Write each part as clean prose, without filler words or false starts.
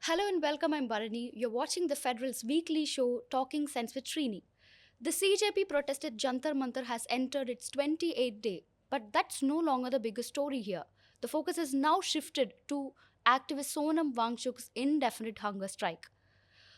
Hello and welcome, I'm Bharani. You're watching the Federal's weekly show, Talking Sense with Srini. The CJP protested Jantar Mantar has entered its 28th day, but that's no longer the biggest story here. The focus is now shifted to activist Sonam Wangchuk's indefinite hunger strike.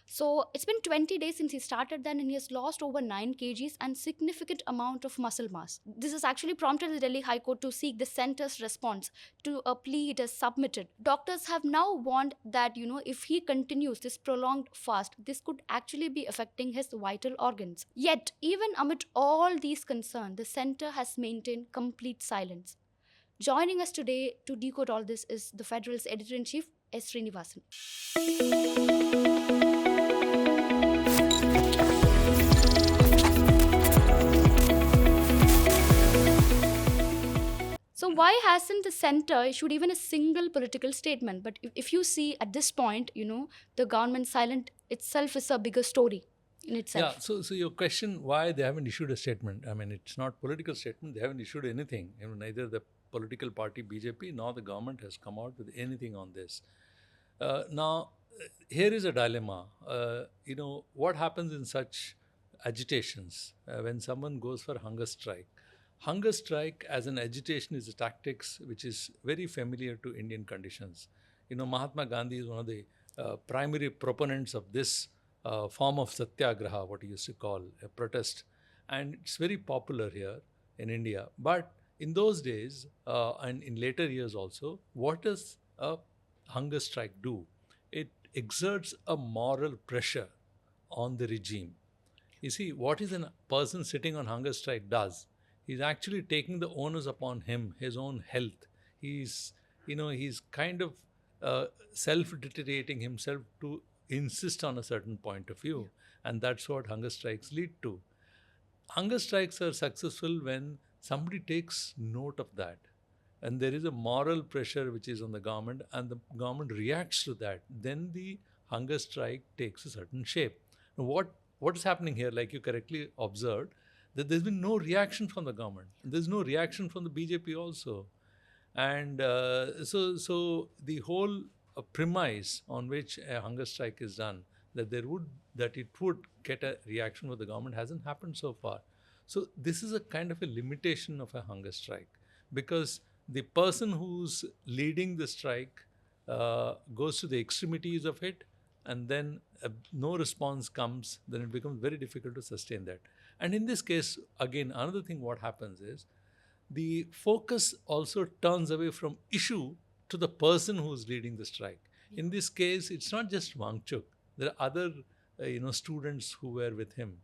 So it's been 20 days since he started then, and he has lost over 9 kgs and significant amount of muscle mass. This has actually prompted the Delhi High Court to seek the centre's response to a plea it has submitted. Doctors have now warned that, if he continues this prolonged fast, this could actually be affecting his vital organs. Yet, even amid all these concerns, the center has maintained complete silence. Joining us today to decode all this is the Federal's editor-in-chief, S. Srinivasan. So why hasn't the center issued even a single political statement? But if you see at this point, the government silent itself is a bigger story in itself. Yeah, so your question, why they haven't issued a statement? I mean, it's not political statement. They haven't issued anything. Neither the political party BJP nor the government has come out with anything on this. Now, here is a dilemma. What happens in such agitations when someone goes for hunger strike? Hunger strike as an agitation is a tactics which is very familiar to Indian conditions. Mahatma Gandhi is one of the primary proponents of this form of satyagraha, what he used to call a protest. And it's very popular here in India. But in those days and in later years also, what does a hunger strike do? It exerts a moral pressure on the regime. You see, what is a person sitting on hunger strike does? He's actually taking the onus upon him, his own health. He's kind of self-deteriorating himself to insist on a certain point of view. And that's what hunger strikes lead to. Hunger strikes are successful when somebody takes note of that. And there is a moral pressure which is on the government, and the government reacts to that. Then the hunger strike takes a certain shape. Now, what is happening here, like you correctly observed, that there's been no reaction from the government. There's no reaction from the BJP also. And so the whole premise on which a hunger strike is done, that it would get a reaction with the government, hasn't happened so far. So this is a kind of a limitation of a hunger strike, because the person who's leading the strike goes to the extremities of it, and then no response comes, then it becomes very difficult to sustain that. And in this case, again, another thing what happens is the focus also turns away from issue to the person who's leading the strike. In this case, it's not just Wangchuk. There are other students who were with him.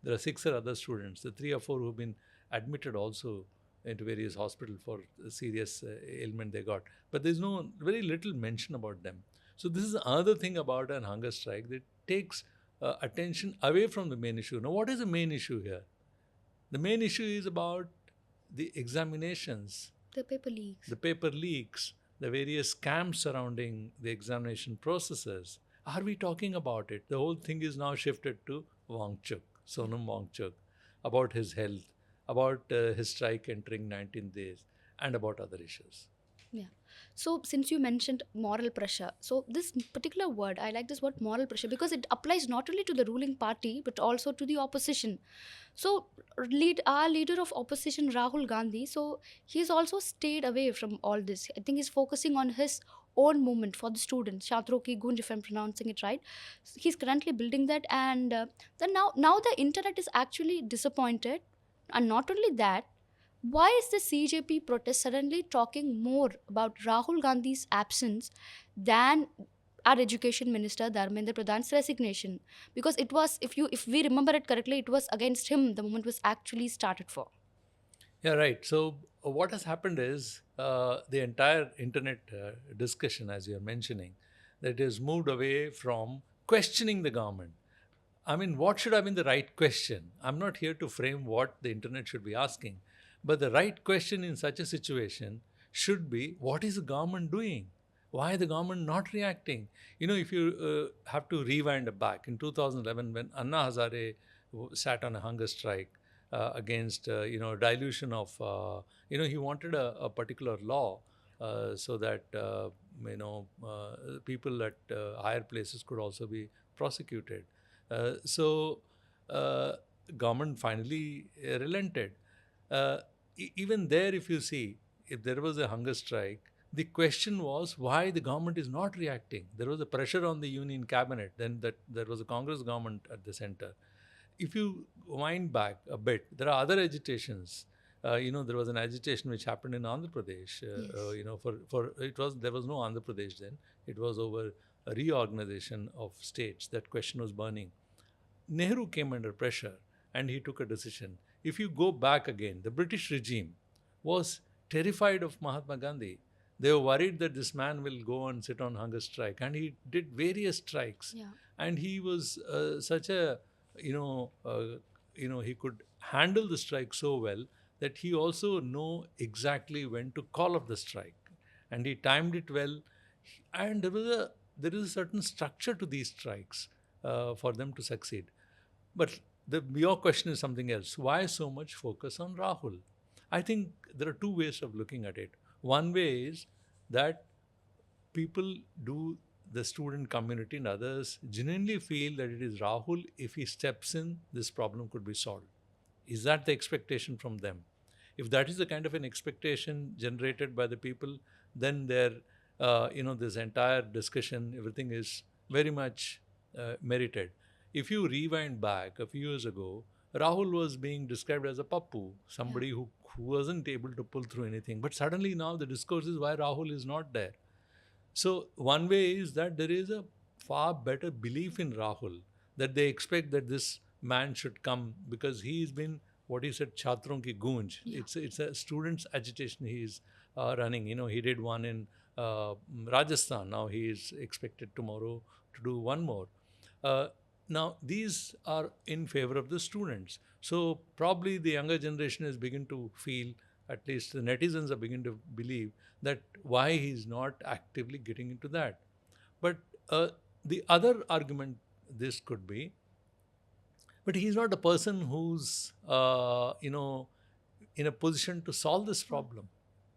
There are 6 or other students, the 3 or 4 who've been admitted also into various hospitals for serious ailment they got. But there's very little mention about them. So this is another thing about an hunger strike that takes attention away from the main issue. Now, what is the main issue here? The main issue is about the examinations, The paper leaks, the various scams surrounding the examination processes. Are we talking about it? The whole thing is now shifted to Wangchuk, Sonam Wangchuk, about his health, about his strike entering 19 days, and about other issues. Yeah. So since you mentioned moral pressure, so this particular word, I like this word moral pressure because it applies not only to the ruling party but also to the opposition. So our leader of opposition, Rahul Gandhi, so he's also stayed away from all this. I think he's focusing on his own movement for the students, Chatro Ki Gunj, if I'm pronouncing it right. He's currently building that, and then now the internet is actually disappointed. And not only that, why is the CJP protest suddenly talking more about Rahul Gandhi's absence than our education minister Dharmendra Pradhan's resignation? Because it was, if we remember it correctly, it was against him the movement was actually started for. Yeah, right. So what has happened is the entire internet discussion, as you're mentioning, that is moved away from questioning the government. I mean, what should have been the right question? I'm not here to frame what the internet should be asking, but the right question in such a situation should be, what is the government doing? Why is the government not reacting? If you have to rewind back in 2011 when Anna Hazare sat on a hunger strike against, dilution of, he wanted a particular law so that people at higher places could also be prosecuted. So government finally relented. Uh, Even there, if you see, if there was a hunger strike, the question was why the government is not reacting. There was a pressure on the union cabinet. Then that there was a Congress government at the center. If you wind back a bit, there are other agitations. There was an agitation which happened in Andhra Pradesh. Yes. For it was there was no Andhra Pradesh then. It was over a reorganization of states. That question was burning. Nehru came under pressure and he took a decision. If you go back again, the British regime was terrified of Mahatma Gandhi. They were worried that this man will go and sit on hunger strike, and he did various strikes. Yeah. And he was such a, he could handle the strike so well that he also know exactly when to call off the strike, and he timed it well. And there is a certain structure to these strikes for them to succeed. But your question is something else. Why so much focus on Rahul? I think there are two ways of looking at it. One way is that people do, the student community and others genuinely feel that it is Rahul, if he steps in, this problem could be solved. Is that the expectation from them? If that is the kind of an expectation generated by the people, then this entire discussion, everything is very much merited. If you rewind back a few years ago, Rahul was being described as a pappu, Yeah. somebody who wasn't able to pull through anything. But suddenly now the discourse is why Rahul is not there. So one way is that there is a far better belief in Rahul, that they expect that this man should come because he's been what he said, Chatron ki goonj. Yeah. It's a students' agitation he is running. He did one in Rajasthan. Now he is expected tomorrow to do one more. Uh, Now these are in favor of the students. So probably the younger generation is begin to feel, at least the netizens are beginning to believe, that why he's not actively getting into that. But the other argument this could be, but he's not a person who's in a position to solve this problem.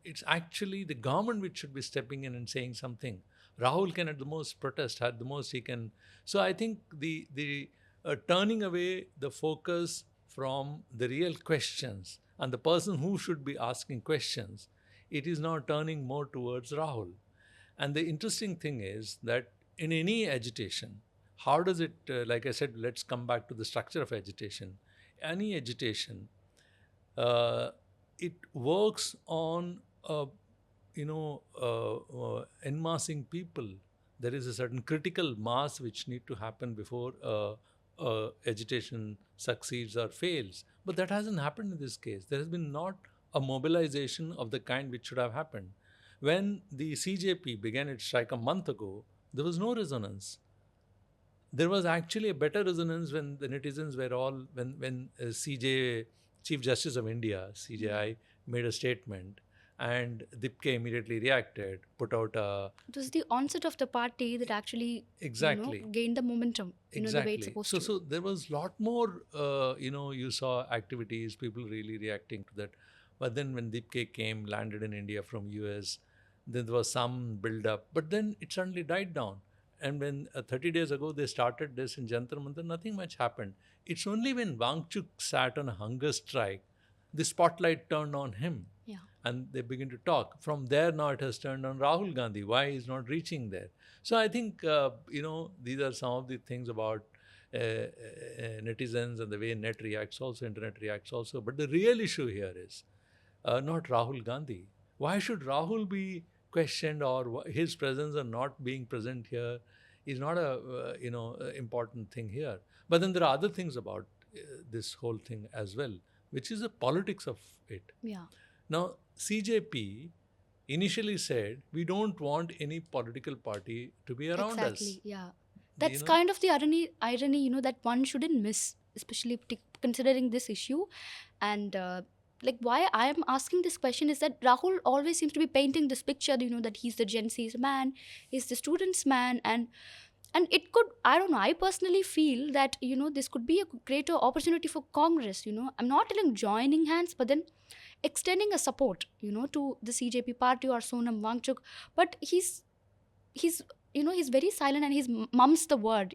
It's actually the government which should be stepping in and saying something. Rahul can at the most protest, at the most he can. So I think the turning away the focus from the real questions and the person who should be asking questions, it is now turning more towards Rahul. And the interesting thing is that in any agitation, how does it, like I said, let's come back to the structure of agitation. Any agitation, uh, it works on, en massing people. There is a certain critical mass which need to happen before agitation succeeds or fails. But that hasn't happened in this case. There has been not a mobilization of the kind which should have happened. When the CJP began its strike a month ago, there was no resonance. There was actually a better resonance when the netizens were all, when CJ, Chief Justice of India, CJI, made a statement, and Dipke immediately reacted, put out a, It was the onset of the party that actually, exactly, gained the momentum, the way it's exactly. supposed So to. so there was a lot more, you saw activities, people really reacting to that. But then when Dipke came, landed in India from US, then there was some build up, but then it suddenly died down. And when 30 days ago they started this in Jantar Mantar, nothing much happened. It's only when Wangchuk sat on a hunger strike, the spotlight turned on him, Yeah. and they begin to talk. From there, now it has turned on Rahul Gandhi. Why he's not reaching there? So I think these are some of the things about netizens and the way net reacts, also internet reacts, also. But the real issue here is not Rahul Gandhi. Why should Rahul be questioned, or his presence or not being present here is not a important thing here. But then there are other things about this whole thing as well, which is the politics of it. Yeah. Now, CJP initially said, we don't want any political party to be around Exactly. us. Yeah. That's You know? kind of the irony, that one shouldn't miss, especially considering this issue. And why I am asking this question is that Rahul always seems to be painting this picture, that he's the Gen Z's man, he's the students' man, and it could, I don't know, I personally feel that this could be a greater opportunity for Congress. I'm not telling joining hands, but then extending a support to the CJP party or Sonam Wangchuk. But he's he's he's very silent and he's mum's the word,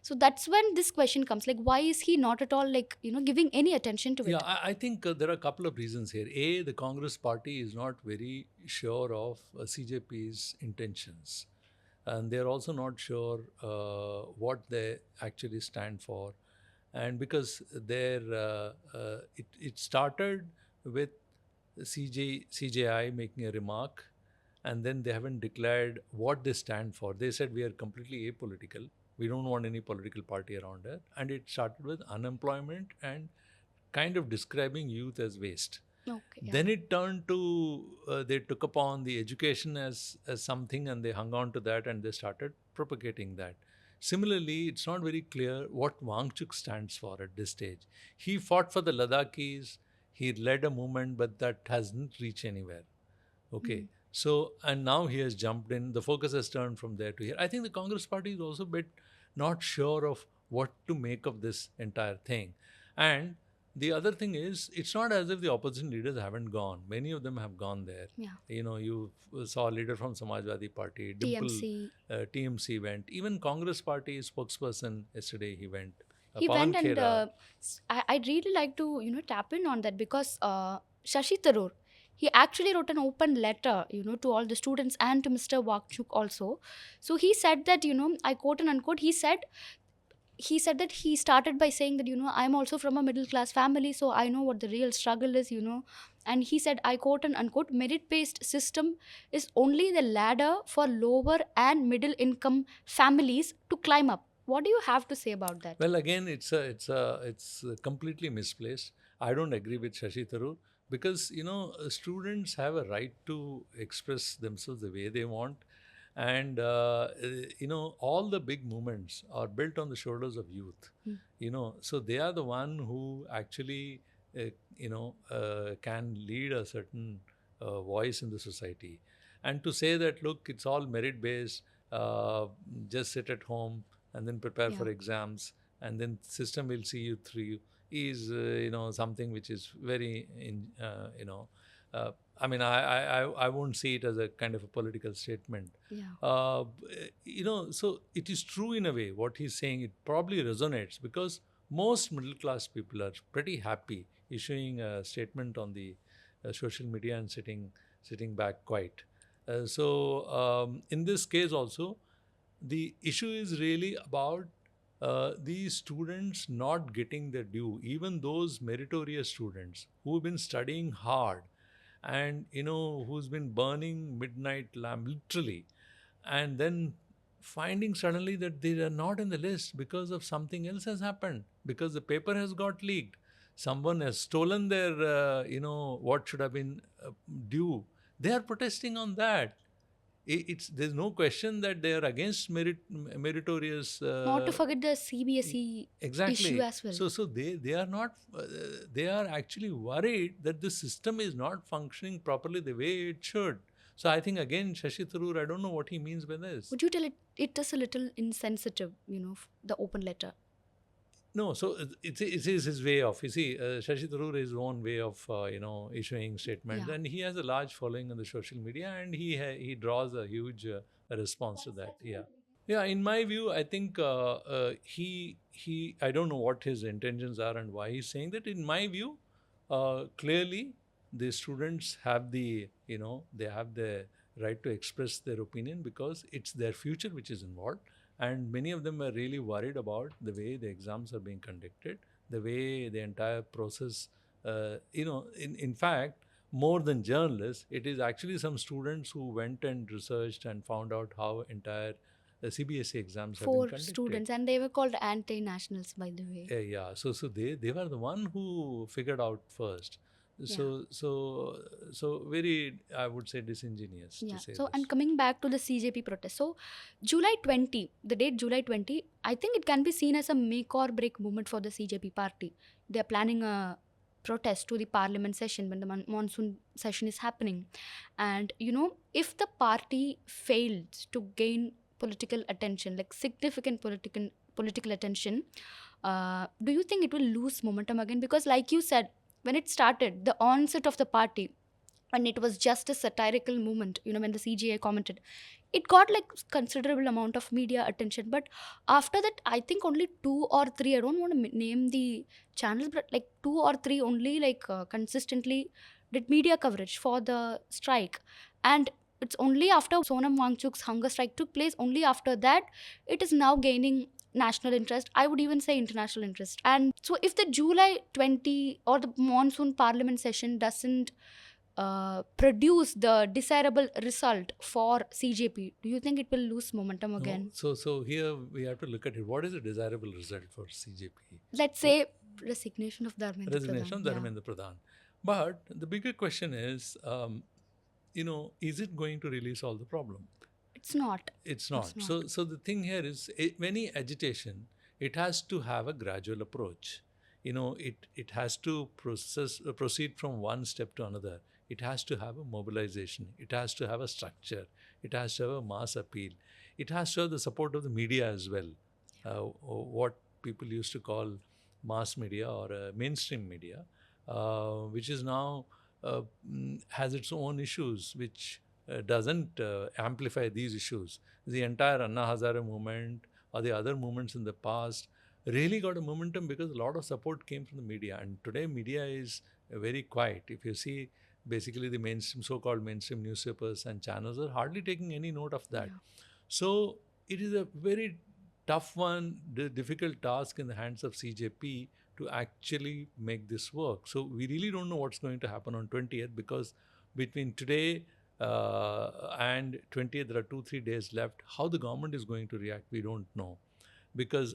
so that's when this question comes, like, why is he not at all, like, giving any attention to Yeah, it? I think there are a couple of reasons here. A, the Congress party is not very sure of CJP's intentions, and they're also not sure what they actually stand for. And because it started with CJI making a remark, and then they haven't declared what they stand for. They said we are completely apolitical. We don't want any political party around it. And it started with unemployment and kind of describing youth as waste. Okay, yeah. Then it turned to they took upon the education as something, and they hung on to that, and they started propagating that. Similarly, it's not very clear what Wangchuk stands for at this stage. He fought for the Ladakhis, he led a movement, but that hasn't reached anywhere. Okay. Mm. So, and now he has jumped in. The focus has turned from there to here. I think the Congress party is also a bit not sure of what to make of this entire thing. And the other thing is, it's not as if the opposition leaders haven't gone. Many of them have gone there. Yeah. You saw a leader from Samajwadi Party, Dimple, TMC. TMC went. Even Congress Party spokesperson yesterday, he went. He Pawan went, and Khera. I'd really like to tap in on that, because Shashi Tharoor, he actually wrote an open letter to all the students and to Mr. Wakchuk also. So he said that, I quote and unquote, he said that he started by saying that, I'm also from a middle class family, so I know what the real struggle is. And he said, I quote and unquote, merit based system is only the ladder for lower and middle income families to climb up. What do you have to say about that? Well, again, it's completely misplaced. I don't agree with Shashi Tharoor, because students have a right to express themselves the way they want, and all the big movements are built on the shoulders of youth. Hmm. So they are the one who actually can lead a certain voice in the society. And to say that, look, it's all merit based, just sit at home and then prepare Yeah. for exams, and then system will see you through, is something which is very I mean, I won't see it as a kind of a political statement. Yeah. So it is true in a way what he's saying. It probably resonates, because most middle class people are pretty happy issuing a statement on the social media and sitting back quiet. In this case also, the issue is really about these students not getting their due, even those meritorious students who've been studying hard, and who's been burning midnight lamp literally, and then finding suddenly that they are not in the list because of something else has happened, because the paper has got leaked, someone has stolen their what should have been due. They are protesting on that. It's There's no question that they are against meritorious. Not to forget the CBSE issue Exactly. as well. So they are not. They are actually worried that the system is not functioning properly the way it should. So I think again, Shashi Tharoor, I don't know what he means by this. Would you tell it is a little insensitive, the open letter? No, so it is his way of. You see, Shashi Tharoor is his own way of issuing statements, Yeah. and he has a large following on the social media, and he draws a huge response to that. Yeah. Yeah, in my view, I think he I don't know what his intentions are and why he's saying that. In my view, clearly the students have they have the right to express their opinion, because it's their future which is involved, and many of them are really worried about the way the exams are being conducted, the way the entire process. In fact, more than journalists, it is actually some students who went and researched and found out how entire the CBSE exams have been For conducted. students, and they were called anti-nationals, by the way. Yeah. So they were the one who figured out first. Yeah. So very, I would say, disingenuous Yeah. to say So, this. and coming back to the CJP protest. So, July 20, the date July 20, I think it can be seen as a make or break moment for the CJP party. They are planning a protest to the parliament session when the monsoon session is happening. And, if the party fails to gain political attention, like significant political attention, do you think it will lose momentum again? Because, like you said, when it started, the onset of the party, and it was just a satirical moment, when the CGI commented. It got like considerable amount of media attention, but after that I think only two or three, I don't want to name the channels, but like two or three only like consistently did media coverage for the strike. And it's only after Sonam Wangchuk's hunger strike took place, only after that it is now gaining national interest, I would even say international interest. And so if the July 20 or the monsoon parliament session doesn't produce the desirable result for CJP, do you think it will lose momentum No, again? so here we have to look at it. What is a desirable result for CJP? Let's say resignation of Dharmendra Resignation Pradhan. of Yeah, Dharmendra Pradhan. But the bigger question is, is it going to really solve the problem? it's not. It's It's not. not. So the thing here is, any agitation, it has to have a gradual approach. It has to proceed from one step to another. It has to have a mobilization. It has to have a structure. It has to have a mass appeal. It has to have the support of the media as well. What people used to call mass media or mainstream media, which is now has its own issues, which doesn't amplify these issues. The entire Anna Hazare movement or the other movements in the past really got a momentum because a lot of support came from the media. And today, media is very quiet. If you see, basically, the mainstream, so-called mainstream newspapers and channels are hardly taking any note of that. Yeah. So it is a very tough one, difficult task in the hands of CJP to actually make this work. So we really don't know what's going to happen on 20th, because between today and 20th, there are 2-3 days left. How the government is going to react, we don't know.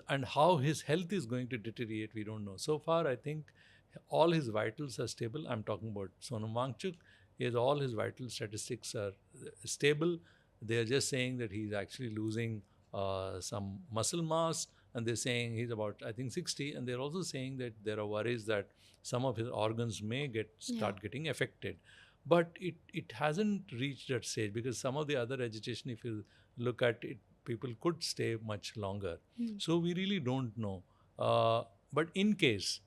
And how his health is going to deteriorate, we don't know. So far, I think all his vitals are stable. I'm talking about Sonam Wangchuk. All his vital statistics are stable. They are just saying that he's actually losing some muscle mass, and they're saying he's about, I think, 60. And they're also saying that there are worries that some of his organs may start getting affected. But it hasn't reached that stage, because some of the other agitation, if you look at it, people could stay much longer. So we really don't know. But in case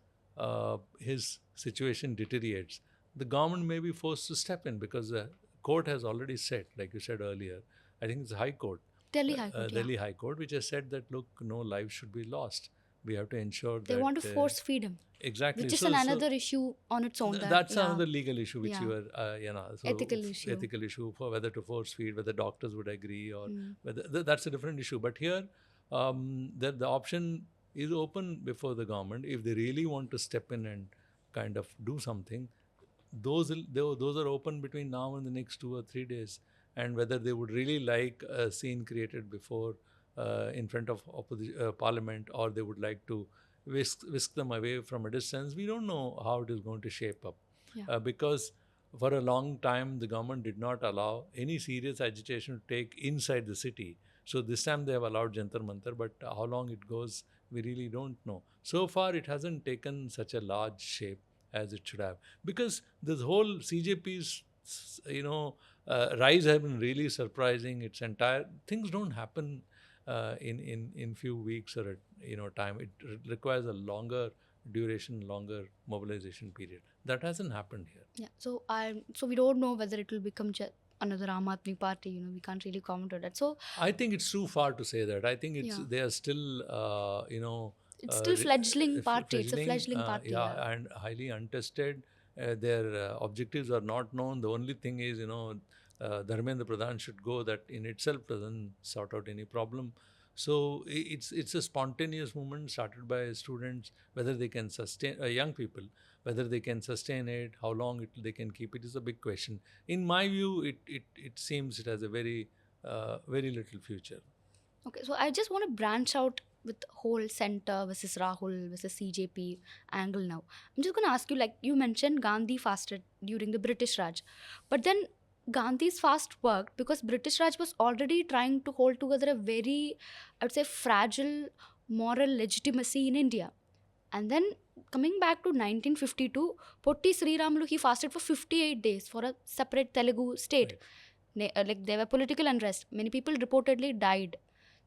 his situation deteriorates, the government may be forced to step in, because the court has already said, like you said earlier, I think it's the High Court, Delhi High Court, yeah. Delhi High Court, which has said that, look, no lives should be lost. We have to ensure They that want to force feed him, exactly. which is So another issue on its own. that's Yeah, another legal issue which yeah, you were, ethical issue. ethical issue for whether to force feed, whether doctors would agree, or whether that's a different issue. But here, the option is open before the government. If they really want to step in and kind of do something, those are open between now and the next 2 or 3 days. And whether they would really like a scene created before, in front of parliament, or they would like to whisk them away from a distance, we don't know how it is going to shape up. Yeah. Because for a long time, the government did not allow any serious agitation to take inside the city. So this time they have allowed Jantar Mantar, but how long it goes, we really don't know. So far, it hasn't taken such a large shape as it should have, because this whole CJP's rise has been really surprising. Its entire things don't happen in few weeks or time. It requires a longer duration, longer mobilization period. That hasn't happened here. Yeah. So we don't know whether it will become another Aam Aadmi party. We can't really comment on that. So I think it's too far to say that. I think they are still it's still fledgling party. It's a fledgling party. Yeah, and highly untested. Their objectives are not known. The only thing is, Dharmendra Pradhan should go. That in itself doesn't sort out any problem. So it's a spontaneous movement started by students. Whether they can sustain, young people, whether they can sustain it, how long they can keep it, is a big question. In my view, it seems it has a very little future. Okay, so I just want to branch out with whole center versus Rahul versus CJP angle now. I'm just going to ask you, like you mentioned, Gandhi fasted during the British Raj. But then Gandhi's fast worked because British Raj was already trying to hold together a very, I would say, fragile moral legitimacy in India. And then coming back to 1952, Potti Sriramulu, he fasted for 58 days for a separate Telugu state. Like there were political unrest. Many people reportedly died.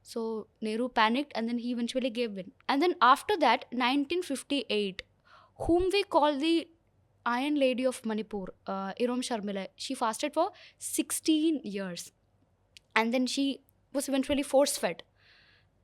So Nehru panicked and then he eventually gave in. And then after that, 1958, whom we call the Iron Lady of Manipur, Irom Sharmila, she fasted for 16 years, and then she was eventually force fed.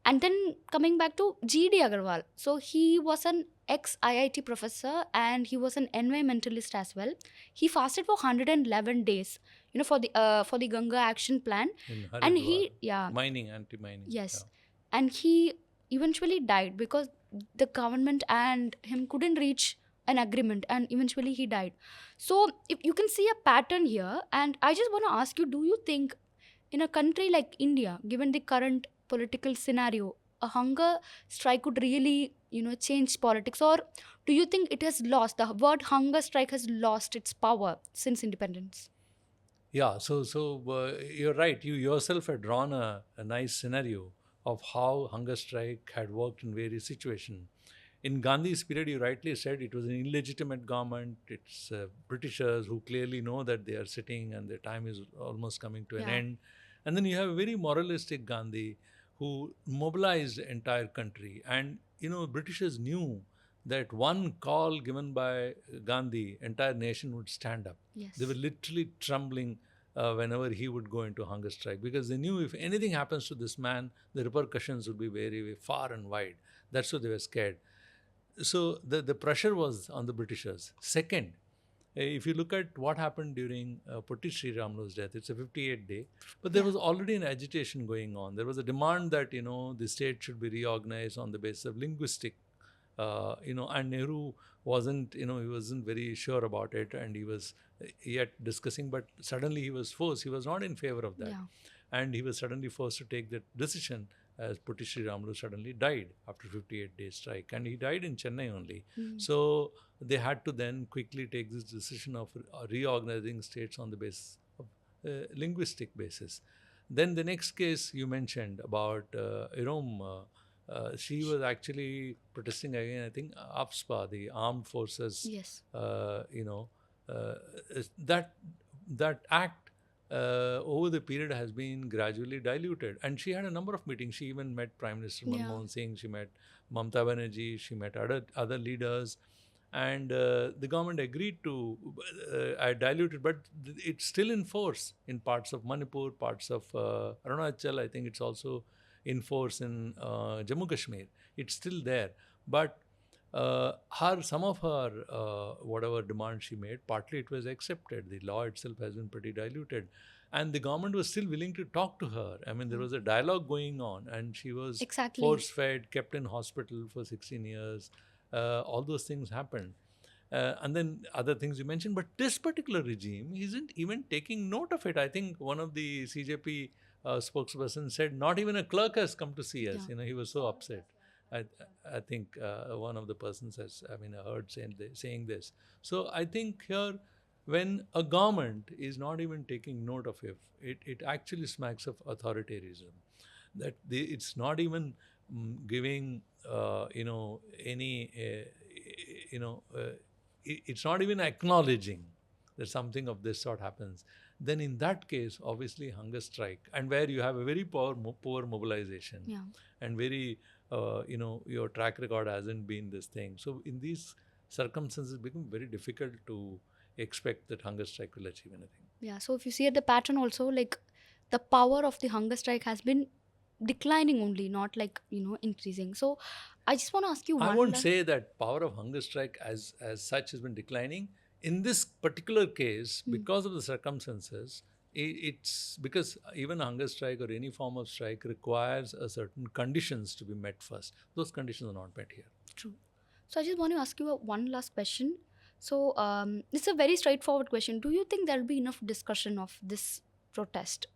And then coming back to GD Agarwal, so he was an ex IIT professor and he was an environmentalist as well. He fasted for 111 days, for the Ganga Action Plan, In and Haridwar, he yeah mining, anti-mining. Yeah. yes, and he eventually died because the government and him couldn't reach an agreement, and eventually he died. So if you can see a pattern here, and I just want to ask you, do you think in a country like India, given the current political scenario, a hunger strike could really, change politics? Or do you think it has lost, the word hunger strike has lost its power since independence? Yeah, you're right. You yourself had drawn a nice scenario of how hunger strike had worked in various situations. In Gandhi's period, you rightly said it was an illegitimate government. It's Britishers who clearly know that they are sitting and their time is almost coming to an Yeah. end. And then you have a very moralistic Gandhi who mobilized the entire country. And, Britishers knew that one call given by Gandhi, entire nation would stand up. They were Yes. literally trembling whenever he would go into hunger strike because they knew if anything happens to this man, the repercussions would be very, very far and wide. That's why they were scared. So the pressure was on the Britishers. Second, if you look at what happened during Potti Sriramulu's death, it's a 58 day, but there Yeah. was already an agitation going on. There was a demand that the state should be reorganized on the basis of linguistic, and Nehru wasn't, he wasn't very sure about it, and he was yet discussing. But suddenly he was forced. He was not in favor of that, Yeah. and he was suddenly forced to take that decision as Potti Sriramulu suddenly died after 58 days strike, and he died in Chennai only. Mm. So they had to then quickly take this decision of reorganizing states on the basis of linguistic basis. Then the next case you mentioned about Irom, she was actually protesting again. I think AFSPA, the Armed Forces, Yes. you know, uh, that act over the period has been gradually diluted. And she had a number of meetings. She even met Prime Minister Yeah. Manmohan Singh. She met Mamta Banerjee. She met other leaders, and the government agreed to dilute it, but it's still in force in parts of Manipur, parts of Arunachal. I think it's also in force in Jammu Kashmir. It's still there, but some of her whatever demand she made, partly it was accepted. The law itself has been pretty diluted, and the government was still willing to talk to her. I mean, there Yeah. was a dialogue going on, and she was Exactly. force fed, kept in hospital for 16 years. All those things happened. And then other things you mentioned, but this particular regime isn't even taking note of it. I think one of the CJP spokesperson said, not even a clerk has come to see us. Yeah. He was so upset. I, I think one of the persons has, I heard saying this. So I think here, when a government is not even taking note of it actually smacks of authoritarianism. That it's not even giving, any, it's not even acknowledging that something of this sort happens. Then in that case, obviously hunger strike, and where you have a very poor mobilization, Yeah. and very, your track record hasn't been this thing. So in these circumstances, it becomes very difficult to expect that hunger strike will achieve anything. Yeah. So if you see at the pattern also, like the power of the hunger strike has been declining only, not like, increasing. So I just want to ask you I one won't last. say that power of hunger strike as such has been declining. In this particular case, Hmm. because of the circumstances, it's because even a hunger strike or any form of strike requires a certain conditions to be met first. Those conditions are not met here. True. So I just want to ask you one last question. So it's a very straightforward question. Do you think there will be enough discussion of this protest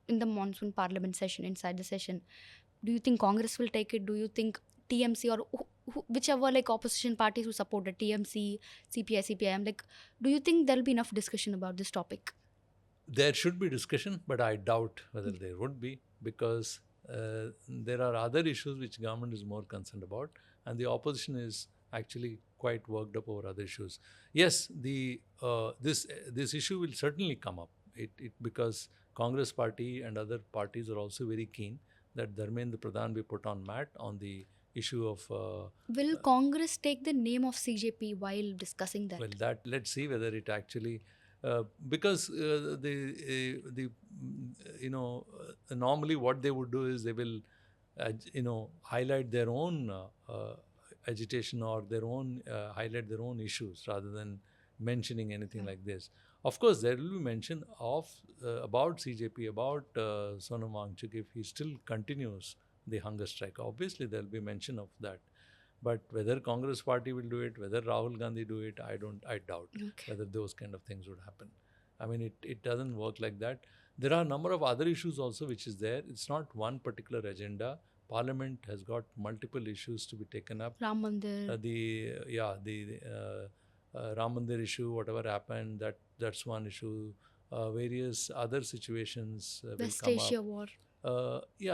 in the monsoon parliament session, inside the session? Do you think Congress will take it? Do you think TMC or whichever like opposition parties who support the TMC, CPI, CPIM, like, do you think there will be enough discussion about this topic? There should be discussion, but I doubt whether there would be, because there are other issues which government is more concerned about, and the opposition is actually quite worked up over other issues. Yes, the this issue will certainly come up. It because Congress party and other parties are also very keen that Dharmendra Pradhan be put on mat on the issue of Will Congress take the name of CJP while discussing that? well, that let's see whether it actually because the normally what they would do is they will highlight their own agitation or their own highlight their own issues rather than mentioning anything like this. Of course, there will be mention of about CJP, about Sonam Wangchuk if he still continues the hunger strike. Obviously, there will be mention of that. But whether Congress party will do it, whether Rahul Gandhi do it, I doubt Okay. whether those kind of things would happen. I mean, it doesn't work like that. There are a number of other issues also which is there. It's not one particular agenda. Parliament has got multiple issues to be taken up. Ram Mandir. The Ram Mandir issue, whatever happened, that's one issue. Various other situations will West come Asia up. war.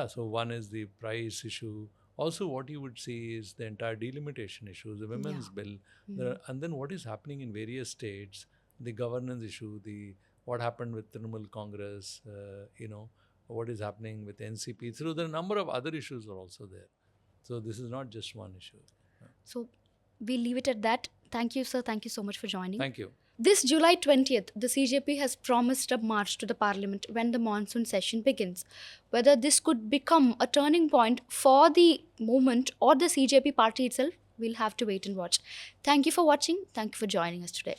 So one is the price issue. Also, what you would see is the entire delimitation issues, the women's bill, and then what is happening in various states, the governance issue, the what happened with Trinamool Congress, what is happening with NCP. So there are a number of other issues are also there. So this is not just one issue. So we'll leave it at that. Thank you, sir. Thank you so much for joining. Thank you. This July 20th, the CJP has promised a march to the parliament when the monsoon session begins. Whether this could become a turning point for the movement or the CJP party itself, we'll have to wait and watch. Thank you for watching. Thank you for joining us today.